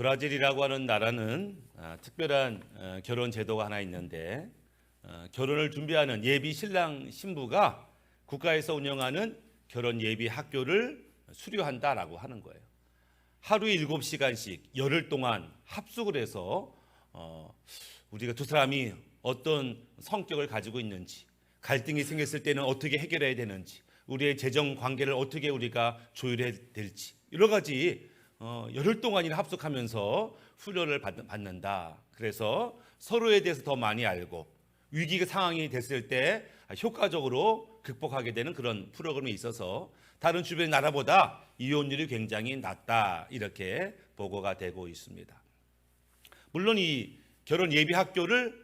브라질이라고 하는 나라는 특별한 결혼 제도가 하나 있는데 결혼을 준비하는 예비 신랑 신부가 국가에서 운영하는 결혼 예비 학교를 수료한다라고 하는 거예요. 하루에 7시간씩 열흘 동안 합숙을 해서 우리가 두 사람이 어떤 성격을 가지고 있는지, 갈등이 생겼을 때는 어떻게 해결해야 되는지, 우리의 재정 관계를 어떻게 우리가 조율해야 될지, 여러 가지 열흘 동안이나 합숙하면서 훈련을 받는다. 그래서 서로에 대해서 더 많이 알고 위기 상황이 됐을 때 효과적으로 극복하게 되는 그런 프로그램이 있어서 다른 주변 나라보다 이혼율이 굉장히 낮다, 이렇게 보고가 되고 있습니다. 물론 이 결혼 예비 학교를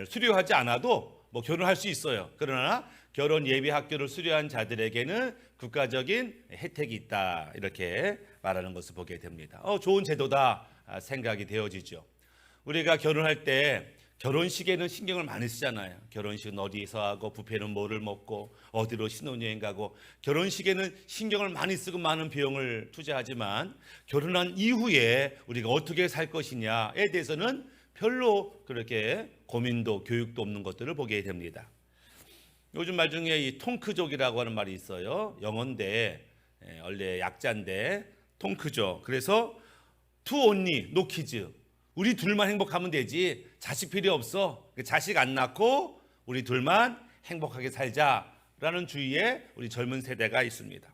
수료하지 않아도 결혼할 수 있어요. 그러나 결혼 예비 학교를 수료한 자들에게는 국가적인 혜택이 있다, 이렇게 말하는 것을 보게 됩니다. 좋은 제도다 생각이 되어지죠. 우리가 결혼할 때 결혼식에는 신경을 많이 쓰잖아요. 결혼식은 어디서 하고 뷔페는 뭐를 먹고 어디로 신혼여행 가고, 결혼식에는 신경을 많이 쓰고 많은 비용을 투자하지만 결혼한 이후에 우리가 어떻게 살 것이냐에 대해서는 별로 그렇게 고민도 교육도 없는 것들을 보게 됩니다. 요즘 말 중에 이 통크족이라고 하는 말이 있어요. 영어인데 원래 약자인데 통크족. 그래서 two only, no kids. 우리 둘만 행복하면 되지 자식 필요 없어. 자식 안 낳고 우리 둘만 행복하게 살자라는 주의에 우리 젊은 세대가 있습니다.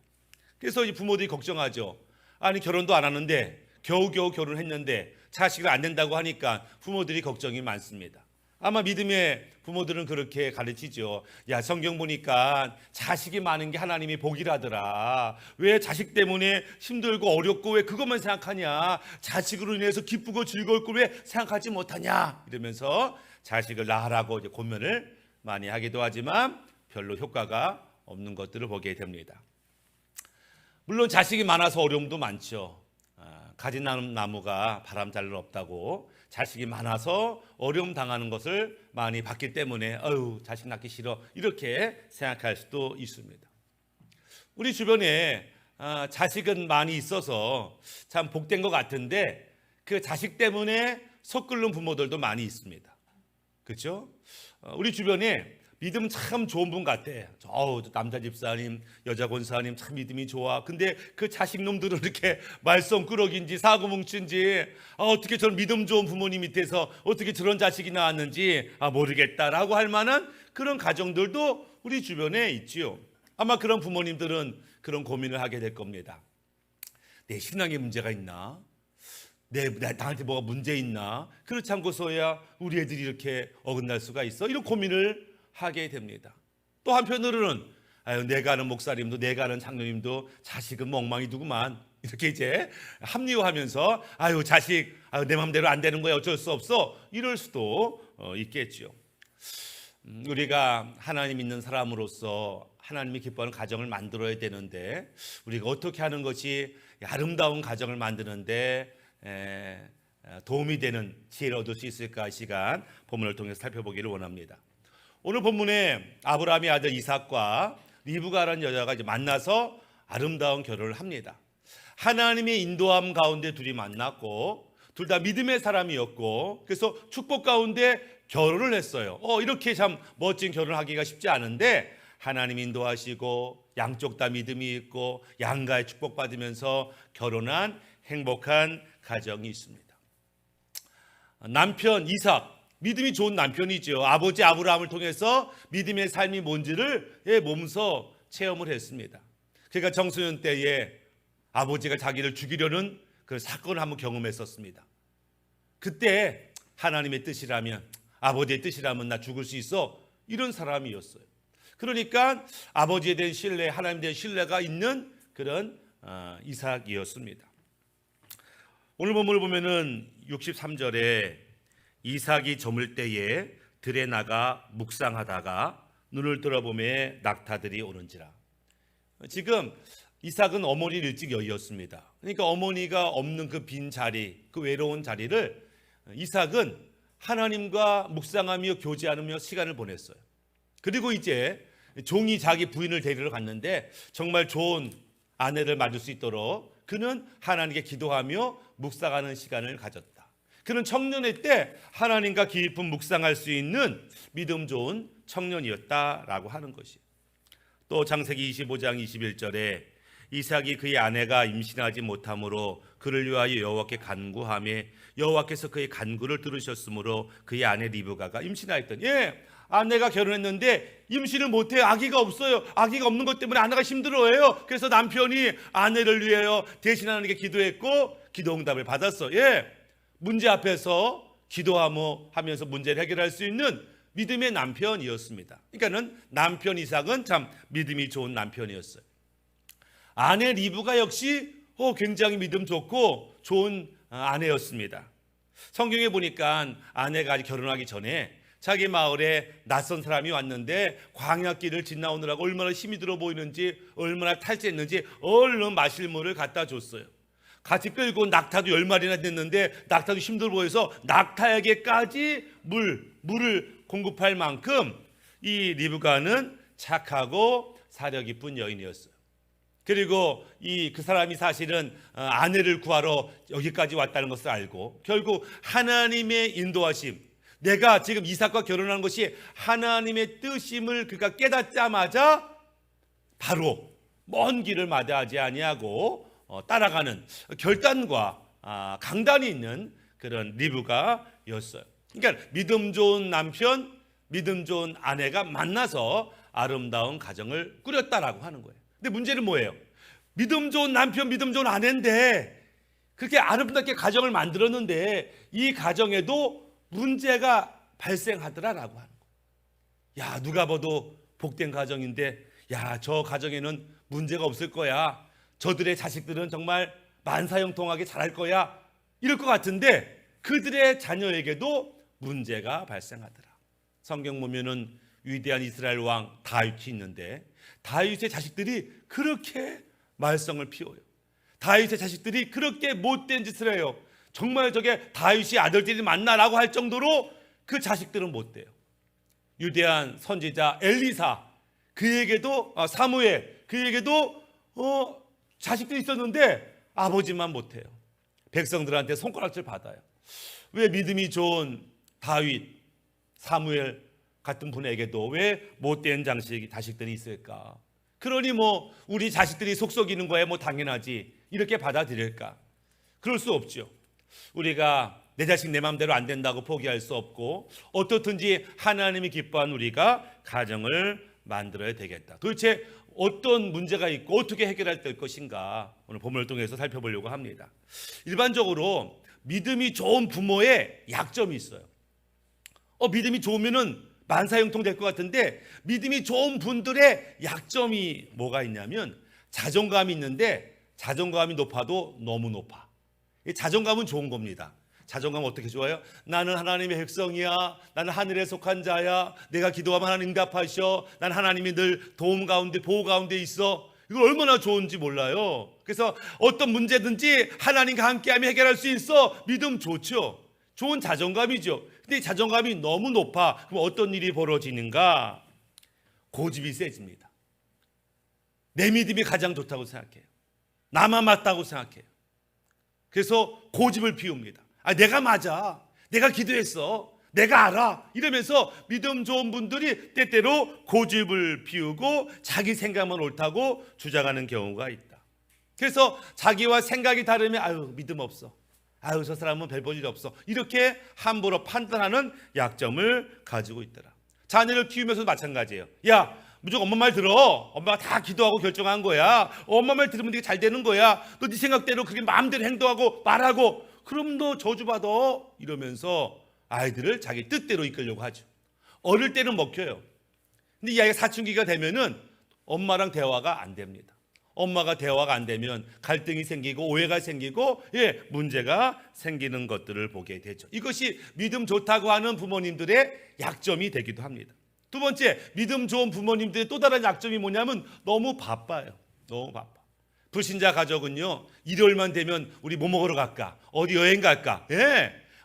그래서 이 부모들이 걱정하죠. 아니 결혼도 안 하는데 겨우겨우 결혼했는데 자식을 안 된다고 하니까 부모들이 걱정이 많습니다. 아마 믿음의 부모들은 그렇게 가르치죠. 야, 성경 보니까 자식이 많은 게 하나님이 복이라더라. 왜 자식 때문에 힘들고 어렵고 왜 그것만 생각하냐? 자식으로 인해서 기쁘고 즐거울 걸 왜 생각하지 못하냐? 이러면서 자식을 낳으라고 이제 권면을 많이 하기도 하지만 별로 효과가 없는 것들을 보게 됩니다. 물론 자식이 많아서 어려움도 많죠. 가지 나무가 바람 잘 일 없다고 자식이 많아서 어려움 당하는 것을 많이 봤기 때문에 자식 낳기 싫어, 이렇게 생각할 수도 있습니다. 우리 주변에 자식은 많이 있어서 참 복된 것 같은데 그 자식 때문에 속 끓는 부모들도 많이 있습니다. 그렇죠? 우리 주변에 믿음 참 좋은 분 같아. 남자 집사님, 여자 권사님 참 믿음이 좋아. 근데 그 자식 놈들은 이렇게 말썽꾸러기인지 사고뭉치인지 어떻게 저런 믿음 좋은 부모님 밑에서 어떻게 저런 자식이 나왔는지 모르겠다라고 할 만한 그런 가정들도 우리 주변에 있지요. 아마 그런 부모님들은 그런 고민을 하게 될 겁니다. 내 신앙에 문제가 있나? 나한테 뭐가 문제 있나? 그렇지 않고서야 우리 애들이 이렇게 어긋날 수가 있어? 이런 고민을 하게 됩니다. 또 한편으로는 내가 아는 목사님도 내가 아는 장로님도 자식은 멍망이 두구만, 이렇게 이제 합리화하면서 자식 내 마음대로 안 되는 거야, 어쩔 수 없어, 이럴 수도 있겠죠. 우리가 하나님 믿는 사람으로서 하나님이 기뻐하는 가정을 만들어야 되는데 우리가 어떻게 하는 것이 아름다운 가정을 만드는데 도움이 되는 지혜를 얻을 수 있을까, 이 시간 본문을 통해서 살펴보기를 원합니다. 오늘 본문에 아브라함의 아들 이삭과 리브가라는 여자가 이제 만나서 아름다운 결혼을 합니다. 하나님의 인도함 가운데 둘이 만났고 둘 다 믿음의 사람이었고 그래서 축복 가운데 결혼을 했어요. 이렇게 참 멋진 결혼을 하기가 쉽지 않은데 하나님 인도하시고 양쪽 다 믿음이 있고 양가의 축복받으면서 결혼한 행복한 가정이 있습니다. 남편 이삭, 믿음이 좋은 남편이죠. 아버지 아브라함을 통해서 믿음의 삶이 뭔지를 몸소 체험을 했습니다. 그러니까 청소년 때에 아버지가 자기를 죽이려는 그 사건을 한번 경험했었습니다. 그때 하나님의 뜻이라면, 아버지의 뜻이라면 나 죽을 수 있어, 이런 사람이었어요. 그러니까 아버지에 대한 신뢰, 하나님에 대한 신뢰가 있는 그런 이삭이었습니다. 오늘 본문을 보면은 63절에 이삭이 저물 때에 들에 나가 묵상하다가 눈을 들어보매 낙타들이 오는지라. 지금 이삭은 어머니를 일찍 여의었습니다. 그러니까 어머니가 없는 그 빈 자리, 그 외로운 자리를 이삭은 하나님과 묵상하며 교제하며 시간을 보냈어요. 그리고 이제 종이 자기 부인을 데리러 갔는데 정말 좋은 아내를 맞을 수 있도록 그는 하나님께 기도하며 묵상하는 시간을 가졌다. 그는 청년의 때 하나님과 깊은 묵상할 수 있는 믿음 좋은 청년이었다라고 하는 것이에요. 또 창세기 25장 21절에 이삭이 그의 아내가 임신하지 못함으로 그를 위하여 여호와께 간구하매 여호와께서 그의 간구를 들으셨으므로 그의 아내 리브가가 임신하였더니, 아내가 결혼했는데 임신을 못해요. 아기가 없어요. 아기가 없는 것 때문에 아내가 힘들어해요. 그래서 남편이 아내를 위하여 대신 하나님께 기도했고 기도 응답을 받았어. 문제 앞에서 기도하면서 문제를 해결할 수 있는 믿음의 남편이었습니다. 그러니까는 남편 이삭은 참 믿음이 좋은 남편이었어요. 아내 리브가 역시 굉장히 믿음 좋고 좋은 아내였습니다. 성경에 보니까 아내가 아직 결혼하기 전에 자기 마을에 낯선 사람이 왔는데 광야길을 지나오느라고 얼마나 힘이 들어 보이는지, 얼마나 탈진했는지 얼른 마실 물을 갖다 줬어요. 같이 끌고 낙타도 10마리나 됐는데 낙타도 힘들어 보여서 낙타에게까지 물을 공급할 만큼 이 리브가는 착하고 사려 깊은 여인이었어요. 그리고 그 사람이 사실은 아내를 구하러 여기까지 왔다는 것을 알고 결국 하나님의 인도하심, 내가 지금 이삭과 결혼한 것이 하나님의 뜻임을 그가 깨닫자마자 바로 먼 길을 마다하지 아니하고 따라가는 결단과 강단이 있는 그런 리브가였어요. 그러니까 믿음 좋은 남편, 믿음 좋은 아내가 만나서 아름다운 가정을 꾸렸다라고 하는 거예요. 근데 문제는 뭐예요? 믿음 좋은 남편, 믿음 좋은 아내인데 그렇게 아름답게 가정을 만들었는데 이 가정에도 문제가 발생하더라라고 하는 거예요. 야, 누가 봐도 복된 가정인데, 야, 저 가정에는 문제가 없을 거야. 저들의 자식들은 정말 만사형통하게 자랄 거야. 이럴 것 같은데 그들의 자녀에게도 문제가 발생하더라. 성경 보면은 위대한 이스라엘 왕 다윗이 있는데 다윗의 자식들이 그렇게 말썽을 피워요. 다윗의 자식들이 그렇게 못된 짓을 해요. 정말 저게 다윗이 아들들이 맞나라고 할 정도로 그 자식들은 못돼요. 위대한 선지자 엘리사, 그에게도 사무엘, 그에게도 자식들이 있었는데 아버지만 못해요. 백성들한테 손가락질 받아요. 왜 믿음이 좋은 다윗, 사무엘 같은 분에게도 왜 못된 자식들이 있을까? 그러니 우리 자식들이 속썩이는 거에 당연하지 이렇게 받아들일까? 그럴 수 없죠. 우리가 내 자식 내 마음대로 안 된다고 포기할 수 없고 어떻든지 하나님이 기뻐하는 우리가 가정을 만들어야 되겠다. 도대체 어떤 문제가 있고 어떻게 해결할 것인가 오늘 본문을 통해서 살펴보려고 합니다. 일반적으로 믿음이 좋은 부모의 약점이 있어요. 믿음이 좋으면은 만사형통 될 것 같은데 믿음이 좋은 분들의 약점이 뭐가 있냐면 자존감이 있는데 자존감이 높아도 너무 높아. 자존감은 좋은 겁니다. 자존감은 어떻게 좋아요? 나는 하나님의 백성이야. 나는 하늘에 속한 자야. 내가 기도하면 하나님 응답하셔. 난 하나님이 늘 도움 가운데 보호 가운데 있어. 이거 얼마나 좋은지 몰라요. 그래서 어떤 문제든지 하나님과 함께하며 해결할 수 있어. 믿음 좋죠. 좋은 자존감이죠. 근데 이 자존감이 너무 높아. 그럼 어떤 일이 벌어지는가? 고집이 세집니다. 내 믿음이 가장 좋다고 생각해요. 나만 맞다고 생각해요. 그래서 고집을 피웁니다. 내가 맞아. 내가 기도했어. 내가 알아. 이러면서 믿음 좋은 분들이 때때로 고집을 피우고 자기 생각만 옳다고 주장하는 경우가 있다. 그래서 자기와 생각이 다르면 믿음 없어. 저 사람은 별 볼 일 없어. 이렇게 함부로 판단하는 약점을 가지고 있더라. 자녀를 키우면서도 마찬가지예요. 야, 무조건 엄마 말 들어. 엄마가 다 기도하고 결정한 거야. 엄마 말 들으면 되게 잘 되는 거야. 너 네 생각대로 그렇게 마음대로 행동하고 말하고 그럼 너 저주받아. 이러면서 아이들을 자기 뜻대로 이끌려고 하죠. 어릴 때는 먹혀요. 근데 이 아이가 사춘기가 되면은 엄마랑 대화가 안 됩니다. 엄마가 대화가 안 되면 갈등이 생기고 오해가 생기고 문제가 생기는 것들을 보게 되죠. 이것이 믿음 좋다고 하는 부모님들의 약점이 되기도 합니다. 두 번째, 믿음 좋은 부모님들의 또 다른 약점이 뭐냐면 너무 바빠요. 너무 바빠. 불신자 가족은요, 일요일만 되면 우리 뭐 먹으러 갈까? 어디 여행 갈까?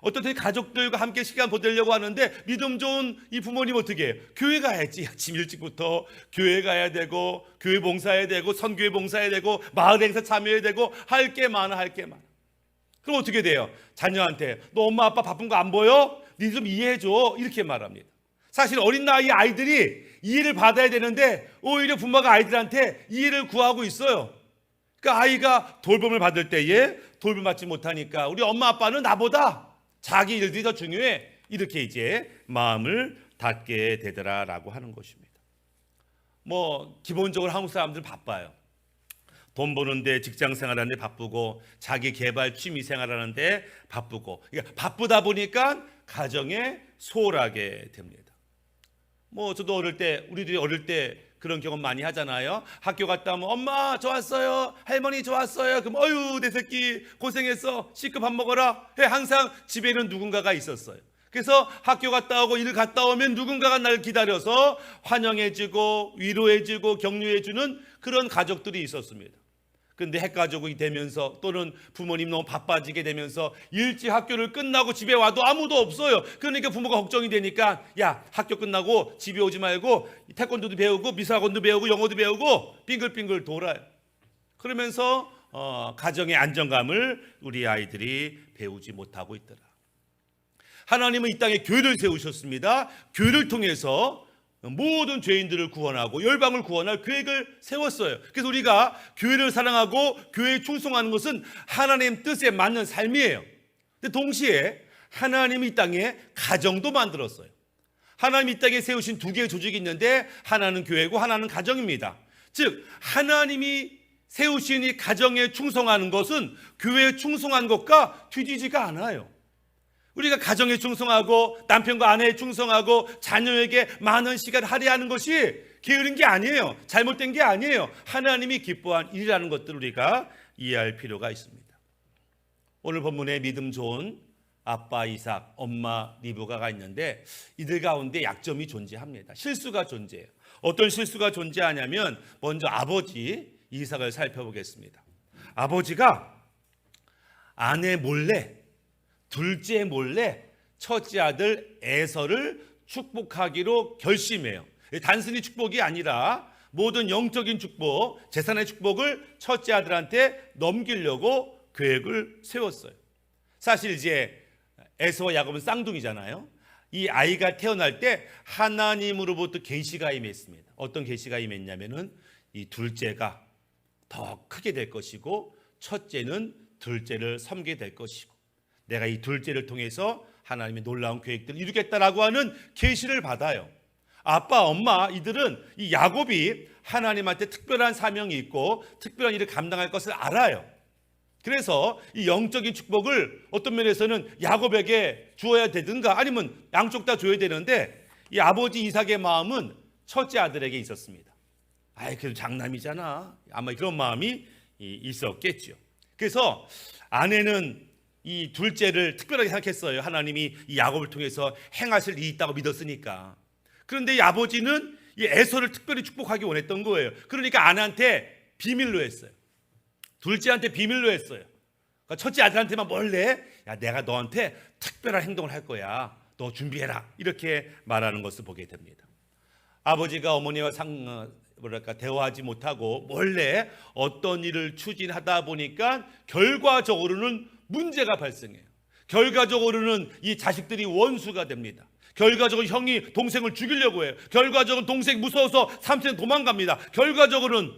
어떤 때 가족들과 함께 시간 보내려고 하는데 믿음 좋은 이 부모님 어떻게 해요? 교회 가야지. 아침 일찍부터 교회 가야 되고 교회 봉사해야 되고 선교회 봉사해야 되고 마을 행사 참여해야 되고 할 게 많아. 그럼 어떻게 돼요? 자녀한테 너 엄마 아빠 바쁜 거 안 보여? 니 좀 이해해줘. 이렇게 말합니다. 사실 어린 나이 아이들이 이해를 받아야 되는데 오히려 부모가 아이들한테 이해를 구하고 있어요. 그러니까 아이가 돌봄을 받을 때에 돌봄 받지 못하니까 우리 엄마 아빠는 나보다 자기 일들이 더 중요해. 이렇게 이제 마음을 닫게 되더라라고 하는 것입니다. 뭐 기본적으로 한국 사람들 바빠요. 돈 버는데 직장 생활하는데 바쁘고 자기 개발 취미 생활하는데 바쁘고 그러니까 바쁘다 보니까 가정에 소홀하게 됩니다. 뭐 저도 우리들이 어릴 때 그런 경험 많이 하잖아요. 학교 갔다 오면 엄마 좋았어요, 할머니 좋았어요. 그럼 어유 내 새끼 고생했어, 씻고 밥 먹어라. 항상 집에는 누군가가 있었어요. 그래서 학교 갔다 오고 일 갔다 오면 누군가가 날 기다려서 환영해주고 위로해주고 격려해주는 그런 가족들이 있었습니다. 근데 핵가족이 되면서 또는 부모님 너무 바빠지게 되면서 일찍 학교를 끝나고 집에 와도 아무도 없어요. 그러니까 부모가 걱정이 되니까 야, 학교 끝나고 집에 오지 말고 태권도도 배우고 미술학원도 배우고 영어도 배우고 빙글빙글 돌아요. 그러면서 가정의 안정감을 우리 아이들이 배우지 못하고 있더라. 하나님은 이 땅에 교회를 세우셨습니다. 교회를 통해서 모든 죄인들을 구원하고 열방을 구원할 계획을 세웠어요. 그래서 우리가 교회를 사랑하고 교회에 충성하는 것은 하나님 뜻에 맞는 삶이에요. 근데 동시에 하나님이 이 땅에 가정도 만들었어요. 하나님이 이 땅에 세우신 두 개의 조직이 있는데 하나는 교회고 하나는 가정입니다. 즉 하나님이 세우신 이 가정에 충성하는 것은 교회에 충성한 것과 뒤지지가 않아요. 우리가 가정에 충성하고 남편과 아내에 충성하고 자녀에게 많은 시간을 할애하는 것이 게으른 게 아니에요. 잘못된 게 아니에요. 하나님이 기뻐한 일이라는 것들을 우리가 이해할 필요가 있습니다. 오늘 본문에 믿음 좋은 아빠 이삭, 엄마 리브가가 있는데 이들 가운데 약점이 존재합니다. 실수가 존재해요. 어떤 실수가 존재하냐면 먼저 아버지 이삭을 살펴보겠습니다. 아버지가 아내 몰래 둘째 몰래 첫째 아들 에서를 축복하기로 결심해요. 단순히 축복이 아니라 모든 영적인 축복, 재산의 축복을 첫째 아들한테 넘기려고 계획을 세웠어요. 사실 이제 에서와 야곱은 쌍둥이잖아요. 이 아이가 태어날 때 하나님으로부터 계시가 임했습니다. 어떤 계시가 임했냐면은 이 둘째가 더 크게 될 것이고 첫째는 둘째를 섬기게 될 것이고 내가 이 둘째를 통해서 하나님의 놀라운 계획들을 이루겠다라고 하는 계시를 받아요. 아빠, 엄마 이들은 이 야곱이 하나님한테 특별한 사명이 있고 특별한 일을 감당할 것을 알아요. 그래서 이 영적인 축복을 어떤 면에서는 야곱에게 주어야 되든가 아니면 양쪽 다 줘야 되는데 이 아버지 이삭의 마음은 첫째 아들에게 있었습니다. 아이 그래도 장남이잖아. 아마 그런 마음이 있었겠죠. 그래서 아내는 이 둘째를 특별하게 생각했어요. 하나님이 이 야곱을 통해서 행하실 일이 있다고 믿었으니까. 그런데 이 아버지는 이 에서를 특별히 축복하기 원했던 거예요. 그러니까 아내한테 비밀로 했어요. 둘째한테 비밀로 했어요. 그러니까 첫째 아들한테만 몰래 야 내가 너한테 특별한 행동을 할 거야. 너 준비해라. 이렇게 말하는 것을 보게 됩니다. 아버지가 어머니와 대화하지 못하고 몰래 어떤 일을 추진하다 보니까 결과적으로는 문제가 발생해요. 결과적으로는 이 자식들이 원수가 됩니다. 결과적으로 형이 동생을 죽이려고 해요. 결과적으로 동생 무서워서 삼촌 도망갑니다. 결과적으로는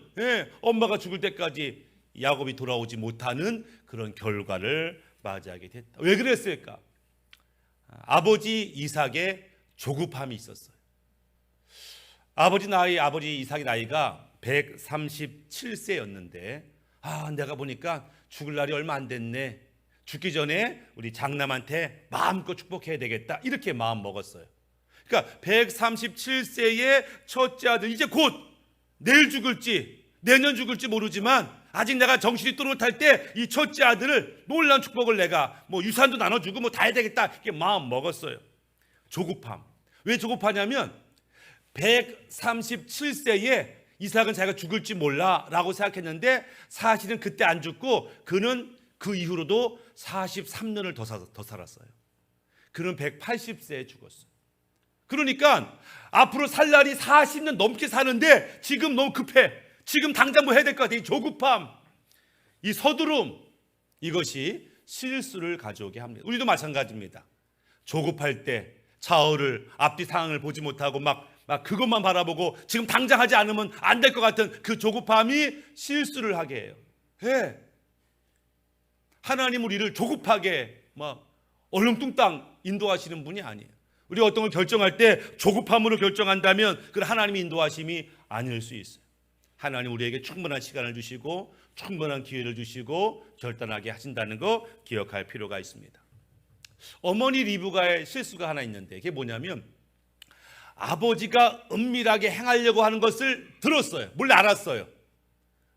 엄마가 죽을 때까지 야곱이 돌아오지 못하는 그런 결과를 맞이하게 됐다. 왜 그랬을까? 아버지 이삭의 조급함이 있었어요. 아버지 이삭의 나이가 137세였는데 내가 보니까 죽을 날이 얼마 안 됐네. 죽기 전에 우리 장남한테 마음껏 축복해야 되겠다. 이렇게 마음 먹었어요. 그러니까 137세의 첫째 아들 이제 곧 내일 죽을지 내년 죽을지 모르지만 아직 내가 정신이 또렷할 때 이 첫째 아들을 놀라운 축복을 내가 유산도 나눠주고 다 해야 되겠다. 이렇게 마음 먹었어요. 조급함. 왜 조급하냐면 137세에 이삭은 자기가 죽을지 몰라라고 생각했는데 사실은 그때 안 죽고 그는 그 이후로도 43년을 더 살았어요. 그는 180세에 죽었어요. 그러니까 앞으로 살 날이 40년 넘게 사는데 지금 너무 급해. 지금 당장 뭐 해야 될 것 같아. 이 조급함, 이 서두름, 이것이 실수를 가져오게 합니다. 우리도 마찬가지입니다. 조급할 때 좌우를 앞뒤 상황을 보지 못하고 막 그것만 바라보고 지금 당장 하지 않으면 안 될 것 같은 그 조급함이 실수를 하게 해요. 예. 하나님 우리를 조급하게 막 얼렁뚱땅 인도하시는 분이 아니에요. 우리 어떤 걸 결정할 때 조급함으로 결정한다면 그건 하나님의 인도하심이 아닐 수 있어요. 하나님 우리에게 충분한 시간을 주시고 충분한 기회를 주시고 결단하게 하신다는 거 기억할 필요가 있습니다. 어머니 리브가의 실수가 하나 있는데 그게 뭐냐면 아버지가 은밀하게 행하려고 하는 것을 들었어요. 몰래 알았어요.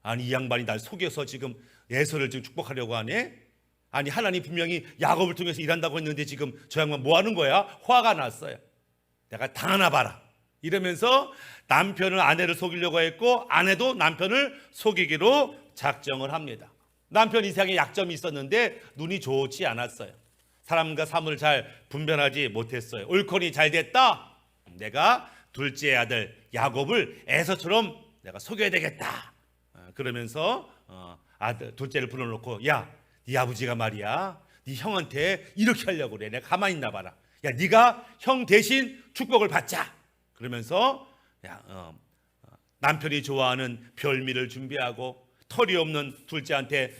아니 이 양반이 날 속여서 지금 에서를 지금 축복하려고 하네. 아니 하나님 분명히 야곱을 통해서 일한다고 했는데 지금 저 양반 뭐 하는 거야? 화가 났어요. 내가 당하나 봐라 이러면서 남편은 아내를 속이려고 했고 아내도 남편을 속이기로 작정을 합니다. 남편 이상의 약점이 있었는데 눈이 좋지 않았어요. 사람과 사물을 잘 분별하지 못했어요. 옳거니 잘 됐다. 내가 둘째 아들 야곱을 에서처럼 내가 속여야 되겠다. 그러면서 아들 둘째를 불러놓고 야, 네 아버지가 말이야 네 형한테 이렇게 하려고 그래. 내가 가만히 있나 봐라. 야, 네가 형 대신 축복을 받자. 그러면서 남편이 좋아하는 별미를 준비하고 털이 없는 둘째한테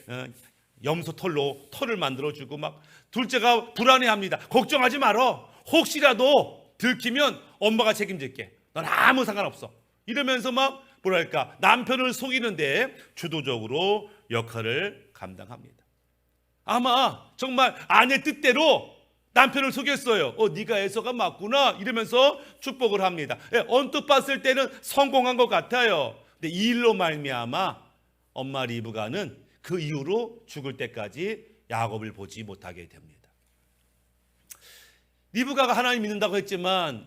염소 털로 털을 만들어주고 막 둘째가 불안해합니다. 걱정하지 말어. 혹시라도 들키면 엄마가 책임질게. 넌 아무 상관없어. 이러면서 막 뭐랄까 남편을 속이는데 주도적으로 역할을 감당합니다. 아마 정말 아내 뜻대로 남편을 속였어요. 네가 에서가 맞구나 이러면서 축복을 합니다. 언뜻 봤을 때는 성공한 것 같아요. 근데 이 일로 말미암아 엄마 리브가는 그 이후로 죽을 때까지 야곱을 보지 못하게 됩니다. 리브가가 하나님 믿는다고 했지만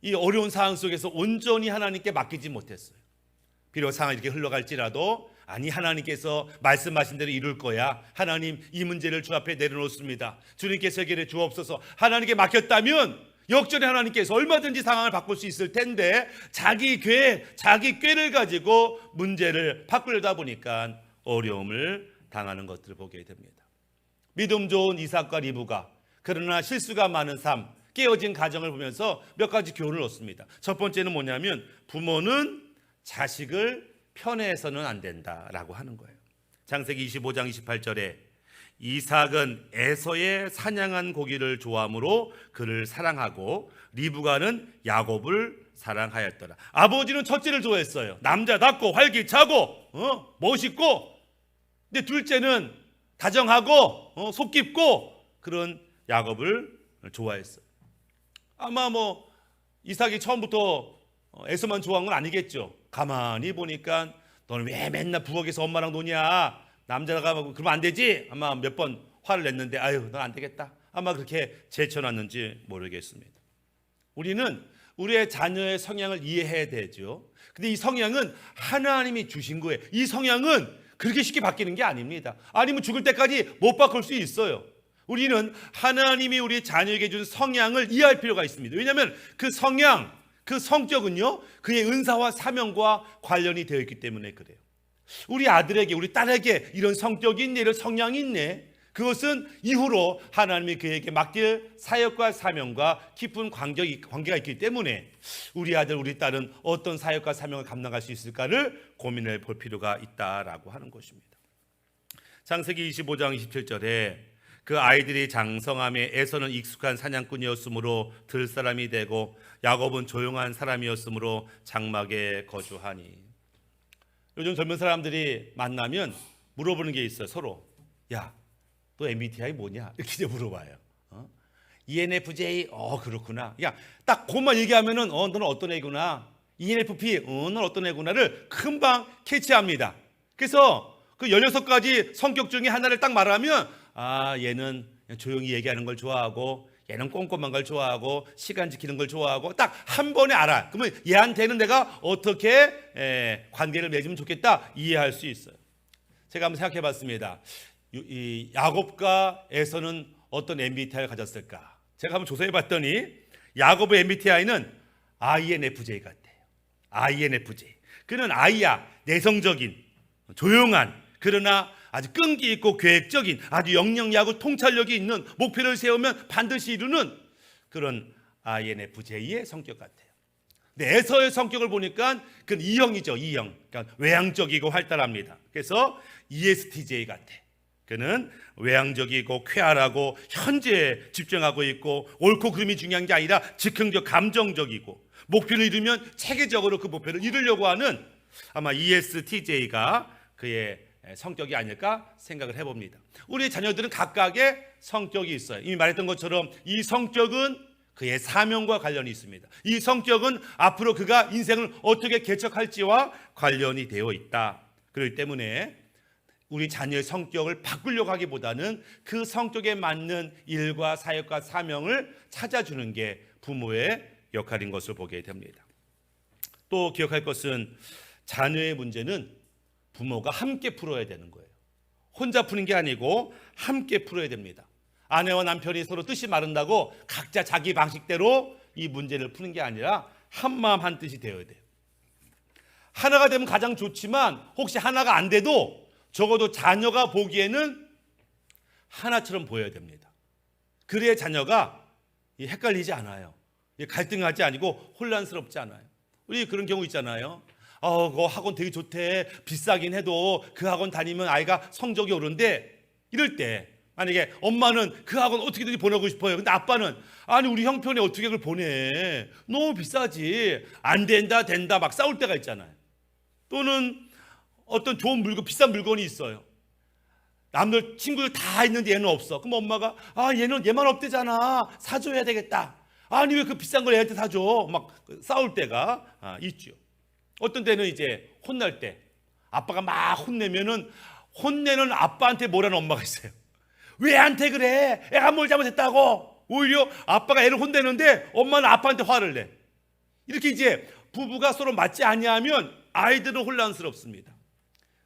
이 어려운 상황 속에서 온전히 하나님께 맡기지 못했어요. 비록 상황이 이렇게 흘러갈지라도 아니 하나님께서 말씀하신 대로 이룰 거야. 하나님 이 문제를 주 앞에 내려놓습니다. 주님께서 해결해 주옵소서. 하나님께 맡겼다면 역전의 하나님께서 얼마든지 상황을 바꿀 수 있을 텐데 자기 계획, 자기 꾀를 가지고 문제를 바꾸려다 보니까 어려움을 당하는 것들을 보게 됩니다. 믿음 좋은 이삭과 리브가 그러나 실수가 많은 삶, 깨어진 가정을 보면서 몇 가지 교훈을 얻습니다. 첫 번째는 뭐냐면 부모는 자식을 편애해서는 안 된다라고 하는 거예요. 창세기 25장 28절에 이삭은 에서의 사냥한 고기를 좋아하므로 그를 사랑하고 리브가는 야곱을 사랑하였더라. 아버지는 첫째를 좋아했어요. 남자답고 활기차고 멋있고. 근데 둘째는 다정하고 속 깊고 그런 야곱을 좋아했어요. 아마 뭐 이삭이 처음부터 에서만 좋아한 건 아니겠죠. 가만히 보니까 너는 왜 맨날 부엌에서 엄마랑 노냐? 남자가 그러면 안 되지? 아마 몇 번 화를 냈는데 아유 넌 안 되겠다. 아마 그렇게 제쳐놨는지 모르겠습니다. 우리는 우리의 자녀의 성향을 이해해야 되죠. 근데 이 성향은 하나님이 주신 거예요. 이 성향은 그렇게 쉽게 바뀌는 게 아닙니다. 아니면 죽을 때까지 못 바꿀 수 있어요. 우리는 하나님이 우리 자녀에게 준 성향을 이해할 필요가 있습니다. 왜냐하면 그 성향, 그 성격은요 그의 은사와 사명과 관련이 되어 있기 때문에 그래요. 우리 아들에게 우리 딸에게 이런 성격이 있네, 이런 성향이 있네. 그것은 이후로 하나님이 그에게 맡길 사역과 사명과 깊은 관계가 있기 때문에 우리 아들 우리 딸은 어떤 사역과 사명을 감당할 수 있을까를 고민해 볼 필요가 있다라고 하는 것입니다. 창세기 25장 27절에 그 아이들이 장성함에 에서는 익숙한 사냥꾼이었으므로 들 사람이 되고 야곱은 조용한 사람이었으므로 장막에 거주하니. 요즘 젊은 사람들이 만나면 물어보는 게 있어요. 서로 야, 너 MBTI 뭐냐? 이렇게 물어봐요. ENFJ 그렇구나. 야, 딱 그것만 얘기하면은 너는 어떤 애구나. ENFP 너는 어떤 애구나를 금방 캐치합니다. 그래서 그 16가지 성격 중에 하나를 딱 말하면 얘는 조용히 얘기하는 걸 좋아하고 얘는 꼼꼼한 걸 좋아하고 시간 지키는 걸 좋아하고 딱 한 번에 알아. 그러면 얘한테는 내가 어떻게 관계를 맺으면 좋겠다 이해할 수 있어요. 제가 한번 생각해 봤습니다. 이 야곱과 에서는 어떤 MBTI를 가졌을까? 제가 한번 조사해 봤더니 야곱의 MBTI는 INFJ 같아요. INFJ. 그는 I야, 내성적인, 조용한, 그러나 아주 끈기 있고 계획적인, 아주 영영하고 통찰력이 있는, 목표를 세우면 반드시 이루는 그런 INFJ의 성격 같아요. 근데 에서의 성격을 보니까 그건 E형이죠. E형. 그러니까 외향적이고 활달합니다. 그래서 ESTJ 같아. 그는 외향적이고 쾌활하고 현재에 집중하고 있고 옳고 그름이 중요한 게 아니라 즉흥적, 감정적이고 목표를 이루면 체계적으로 그 목표를 이루려고 하는 아마 ESTJ가 그의 성격이 아닐까 생각을 해봅니다. 우리 자녀들은 각각의 성격이 있어요. 이미 말했던 것처럼 이 성격은 그의 사명과 관련이 있습니다. 이 성격은 앞으로 그가 인생을 어떻게 개척할지와 관련이 되어 있다. 그렇기 때문에 우리 자녀의 성격을 바꾸려고 하기보다는 그 성격에 맞는 일과 사역과 사명을 찾아주는 게 부모의 역할인 것을 보게 됩니다. 또 기억할 것은 자녀의 문제는 부모가 함께 풀어야 되는 거예요. 혼자 푸는 게 아니고 함께 풀어야 됩니다. 아내와 남편이 서로 뜻이 마른다고 각자 자기 방식대로 이 문제를 푸는 게 아니라 한마음 한뜻이 되어야 돼요. 하나가 되면 가장 좋지만 혹시 하나가 안 돼도 적어도 자녀가 보기에는 하나처럼 보여야 됩니다. 그래야 자녀가 헷갈리지 않아요. 갈등하지 아니고 혼란스럽지 않아요. 우리 그런 경우 있잖아요. 그 학원 되게 좋대. 비싸긴 해도 그 학원 다니면 아이가 성적이 오른데, 이럴 때 만약에 엄마는 그 학원 어떻게든지 보내고 싶어요. 근데 아빠는 아니 우리 형편이 어떻게 그걸 보내. 너무 비싸지. 안 된다 된다 막 싸울 때가 있잖아요. 또는 어떤 좋은 물건, 비싼 물건이 있어요. 남들 친구들 다 있는데 얘는 없어. 그럼 엄마가 얘만 없대잖아. 사줘야 되겠다. 아니 왜 그 비싼 걸 애한테 사줘. 막 싸울 때가 있죠. 어떤 때는 이제 혼날 때 아빠가 막 혼내면은 혼내는 아빠한테 뭐라는 엄마가 있어요. 왜 애한테 그래? 애가 뭘 잘못했다고. 오히려 아빠가 애를 혼내는데 엄마는 아빠한테 화를 내. 이렇게 이제 부부가 서로 맞지 아니하면 아이들은 혼란스럽습니다.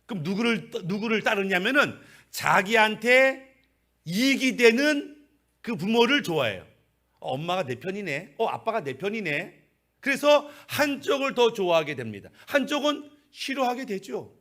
그럼 누구를 따르냐면은 자기한테 이익이 되는 그 부모를 좋아해요. 엄마가 내 편이네. 아빠가 내 편이네. 그래서 한쪽을 더 좋아하게 됩니다. 한쪽은 싫어하게 되죠.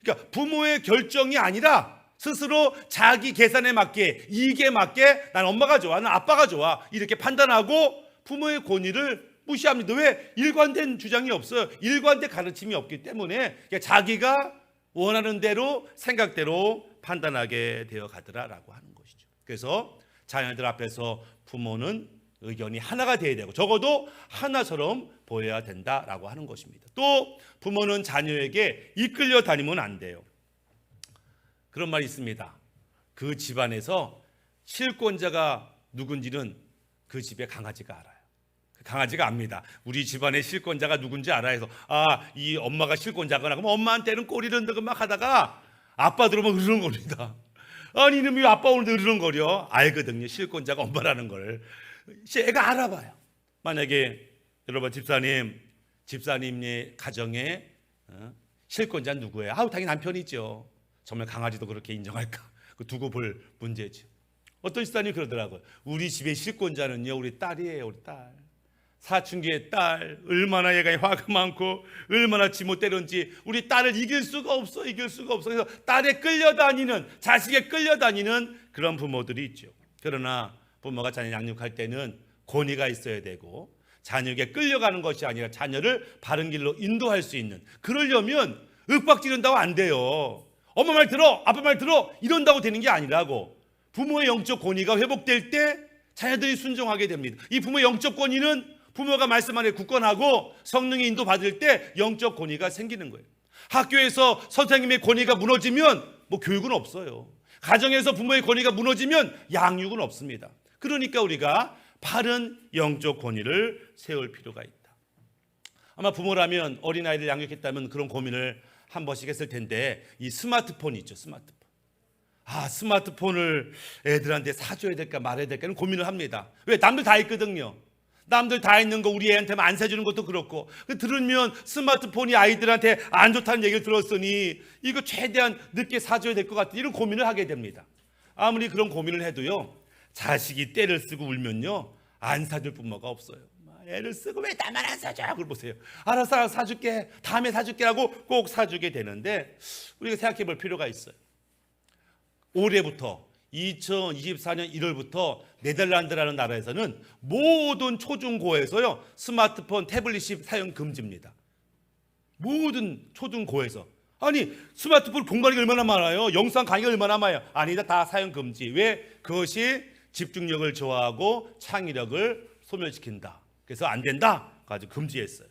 그러니까 부모의 결정이 아니라 스스로 자기 계산에 맞게, 이익에 맞게 난 엄마가 좋아, 난 아빠가 좋아 이렇게 판단하고 부모의 권위를 무시합니다. 왜? 일관된 주장이 없어요. 일관된 가르침이 없기 때문에 그러니까 자기가 원하는 대로 생각대로 판단하게 되어 가더라라고 하는 것이죠. 그래서 자녀들 앞에서 부모는 의견이 하나가 되어야 되고 적어도 하나처럼 보여야 된다라고 하는 것입니다. 또 부모는 자녀에게 이끌려 다니면 안 돼요. 그런 말이 있습니다. 그 집안에서 실권자가 누군지는 그 집의 강아지가 알아요. 강아지가 압니다. 우리 집안의 실권자가 누군지 알아 해서 이 엄마가 실권자거나 그럼 엄마한테는 꼬리를 흔들고 막 하다가 아빠 들어오면 으르렁거립니다. 아니 이놈이 왜 아빠 오는데 으르렁거려? 알거든요. 실권자가 엄마라는 걸. 애가 알아봐요. 만약에 여러분 집사님의 가정에 실권자는 누구예요? 당연히 남편이죠. 정말 강아지도 그렇게 인정할까? 두고 볼 문제죠. 어떤 집사님이 그러더라고요. 우리 집의 실권자는요 우리 딸이에요. 우리 딸. 사춘기의 딸, 얼마나 얘가 화가 많고 얼마나 지못 때렸는지 우리 딸을 이길 수가 없어. 그래서 딸에 끌려다니는, 자식에 끌려다니는 그런 부모들이 있죠. 그러나 부모가 자녀 양육할 때는 권위가 있어야 되고 자녀에게 끌려가는 것이 아니라 자녀를 바른 길로 인도할 수 있는, 그러려면 윽박지른다고 안 돼요. 엄마 말 들어, 아빠 말 들어 이런다고 되는 게 아니라고. 부모의 영적 권위가 회복될 때 자녀들이 순종하게 됩니다. 이 부모의 영적 권위는 부모가 말씀 안에 굳건하고 성령의 인도 받을 때 영적 권위가 생기는 거예요. 학교에서 선생님의 권위가 무너지면 교육은 없어요. 가정에서 부모의 권위가 무너지면 양육은 없습니다. 그러니까 우리가 바른 영적 권위를 세울 필요가 있다. 아마 부모라면 어린아이를 양육했다면 그런 고민을 한 번씩 했을 텐데 이 스마트폰이 있죠. 스마트폰을 애들한테 사줘야 될까 말아야 될까는 고민을 합니다. 왜? 남들 다 있거든요. 남들 다 있는 거 우리 애한테만 안 사주는 것도 그렇고, 들으면 스마트폰이 아이들한테 안 좋다는 얘기를 들었으니 이거 최대한 늦게 사줘야 될 것 같은 이런 고민을 하게 됩니다. 아무리 그런 고민을 해도요 자식이 떼를 쓰고 울면요 안 사줄 부모가 없어요. 애를 쓰고 왜 나만 안 사줘? 그걸 보세요. 알았어, 사줄게. 다음에 사줄게라고 꼭 사주게 되는데 우리가 생각해 볼 필요가 있어요. 올해부터 2024년 1월부터 네덜란드라는 나라에서는 모든 초중고에서요 스마트폰, 태블릿 사용 금지입니다. 모든 초중고에서. 아니 스마트폰 공간이 얼마나 많아요? 영상 강의가 얼마나 많아요? 아니다, 다 사용 금지. 왜? 그것이 집중력을 저하하고 창의력을 소멸시킨다. 그래서 안 된다 가지고 금지했어요.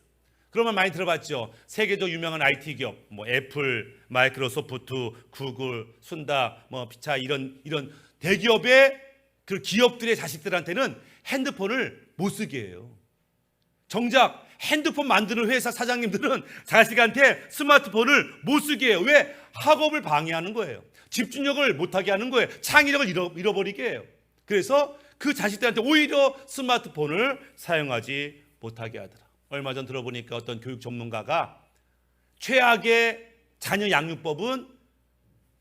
그러면 많이 들어봤죠. 세계적 유명한 IT 기업, 뭐 애플, 마이크로소프트, 구글, 순다, 뭐 피차 이런 대기업의 그 기업들의 자식들한테는 핸드폰을 못 쓰게 해요. 정작 핸드폰 만드는 회사 사장님들은 자식한테 스마트폰을 못 쓰게 해요. 왜? 학업을 방해하는 거예요. 집중력을 못하게 하는 거예요. 창의력을 잃어버리게 해요. 그래서 그 자식들한테 오히려 스마트폰을 사용하지 못하게 하더라. 얼마 전 들어보니까 어떤 교육 전문가가 최악의 자녀 양육법은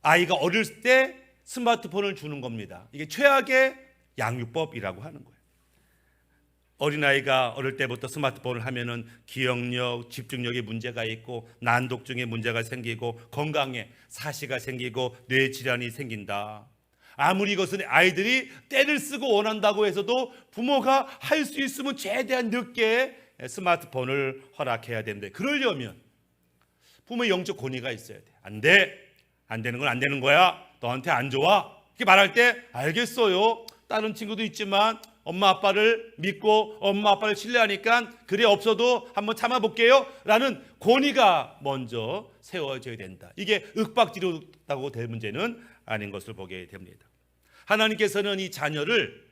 아이가 어릴 때 스마트폰을 주는 겁니다. 이게 최악의 양육법이라고 하는 거예요. 어린아이가 어릴 때부터 스마트폰을 하면은 기억력, 집중력에 문제가 있고 난독증에 문제가 생기고 건강에 사시가 생기고 뇌 질환이 생긴다. 아무리 이것은 아이들이 때를 쓰고 원한다고 해서도 부모가 할 수 있으면 최대한 늦게 스마트폰을 허락해야 되는데 그러려면 부모의 영적 권위가 있어야 돼. 안 돼. 안 되는 건 안 되는 거야. 너한테 안 좋아. 이렇게 말할 때 알겠어요. 다른 친구도 있지만 엄마 아빠를 믿고 엄마 아빠를 신뢰하니까 그래 없어도 한번 참아볼게요 라는 권위가 먼저 세워져야 된다. 이게 윽박지르다고 될 문제는 아닌 것을 보게 됩니다. 하나님께서는 이 자녀를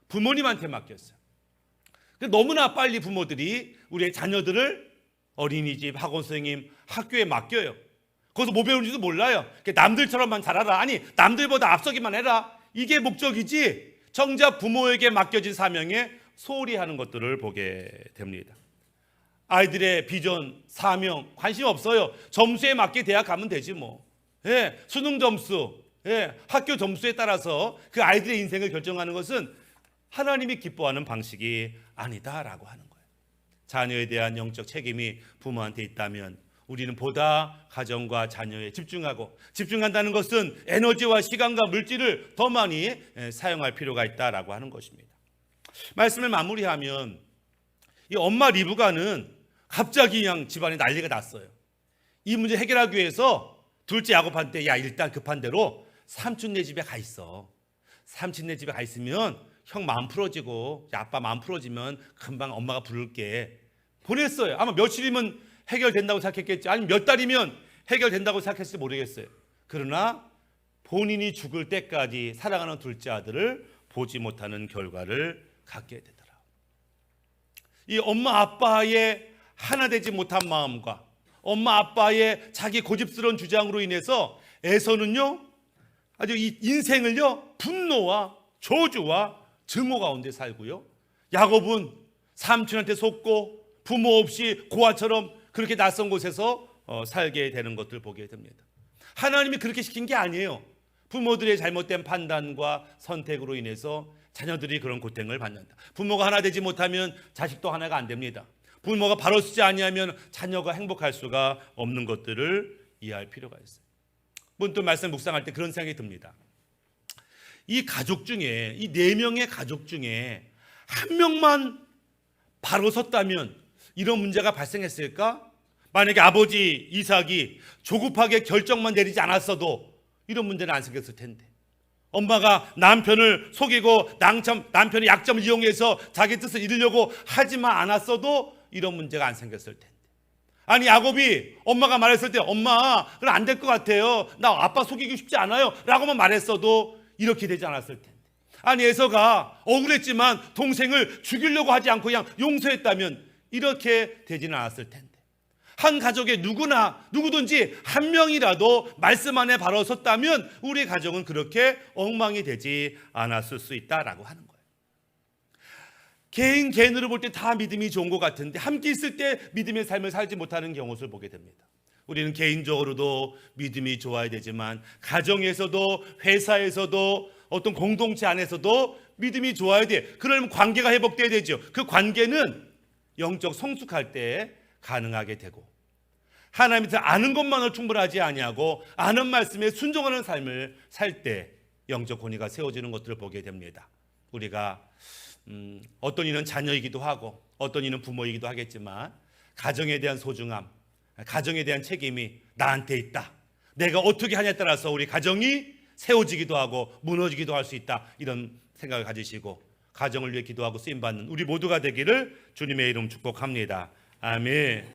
부모님한테 맡겼어요. 너무나 빨리 부모들이 우리의 자녀들을 어린이집, 학원 선생님, 학교에 맡겨요. 거기서 뭐 배우는지도 몰라요. 남들처럼만 잘하라. 아니 남들보다 앞서기만 해라. 이게 목적이지 정작 부모에게 맡겨진 사명에 소홀히 하는 것들을 보게 됩니다. 아이들의 비전, 사명 관심 없어요. 점수에 맞게 대학 가면 되지 뭐. 예, 수능 점수, 예, 학교 점수에 따라서 그 아이들의 인생을 결정하는 것은 하나님이 기뻐하는 방식이 아니다라고 하는 거예요. 자녀에 대한 영적 책임이 부모한테 있다면 우리는 보다 가정과 자녀에 집중한다는 것은 에너지와 시간과 물질을 더 많이 사용할 필요가 있다라고 하는 것입니다. 말씀을 마무리하면 이 엄마 리브가는 갑자기 그냥 집안에 난리가 났어요. 이 문제 해결하기 위해서 둘째 야곱한테 야 일단 급한 대로 삼촌네 집에 가 있어. 삼촌네 집에 가 있으면 형 마음 풀어지고 아빠 마음 풀어지면 금방 엄마가 부를게. 보냈어요. 아마 며칠이면 해결된다고 생각했겠지. 아니면 몇 달이면 해결된다고 생각했을지 모르겠어요. 그러나 본인이 죽을 때까지 사랑하는 둘째 아들을 보지 못하는 결과를 갖게 되더라. 이 엄마 아빠의 하나 되지 못한 마음과 엄마 아빠의 자기 고집스러운 주장으로 인해서 에서는요 아주 이 인생을요 분노와 저주와 증오 가운데 살고요. 야곱은 삼촌한테 속고 부모 없이 고아처럼 그렇게 낯선 곳에서 살게 되는 것을 보게 됩니다. 하나님이 그렇게 시킨 게 아니에요. 부모들의 잘못된 판단과 선택으로 인해서 자녀들이 그런 고통을 받는다. 부모가 하나 되지 못하면 자식도 하나가 안 됩니다. 부모가 바로 쓰지 아니하면 자녀가 행복할 수가 없는 것들을 이해할 필요가 있어요. 문득 말씀 묵상할 때 그런 생각이 듭니다. 이 가족 중에 이 4명의 가족 중에 한 명만 바로 섰다면 이런 문제가 발생했을까? 만약에 아버지 이삭이 조급하게 결정만 내리지 않았어도 이런 문제는 안 생겼을 텐데 엄마가 남편을 속이고 남편의 약점을 이용해서 자기 뜻을 이루려고 하지만 않았어도 이런 문제가 안 생겼을 텐데 아니 야곱이 엄마가 말했을 때 엄마 그럼 안 될 것 같아요. 나 아빠 속이기 쉽지 않아요 라고만 말했어도 이렇게 되지 않았을 텐데 아니 에서가 억울했지만 동생을 죽이려고 하지 않고 그냥 용서했다면 이렇게 되지는 않았을 텐데 한 가족에 누구든지 한 명이라도 말씀 안에 바로 섰다면 우리 가족은 그렇게 엉망이 되지 않았을 수 있다라고 하는 거예요. 개인으로 볼 때 다 믿음이 좋은 것 같은데 함께 있을 때 믿음의 삶을 살지 못하는 경우를 보게 됩니다. 우리는 개인적으로도 믿음이 좋아야 되지만 가정에서도 회사에서도 어떤 공동체 안에서도 믿음이 좋아야 돼. 그러면 관계가 회복돼야 되죠. 그 관계는 영적 성숙할 때 가능하게 되고, 하나님께서 아는 것만으로 충분하지 아니하고 아는 말씀에 순종하는 삶을 살 때 영적 권위가 세워지는 것들을 보게 됩니다. 우리가 어떤 이는 자녀이기도 하고 어떤 이는 부모이기도 하겠지만, 가정에 대한 소중함, 가정에 대한 책임이 나한테 있다. 내가 어떻게 하냐에 따라서 우리 가정이 세워지기도 하고 무너지기도 할 수 있다. 이런 생각을 가지시고 가정을 위해 기도하고 쓰임받는 우리 모두가 되기를 주님의 이름 축복합니다. 아멘.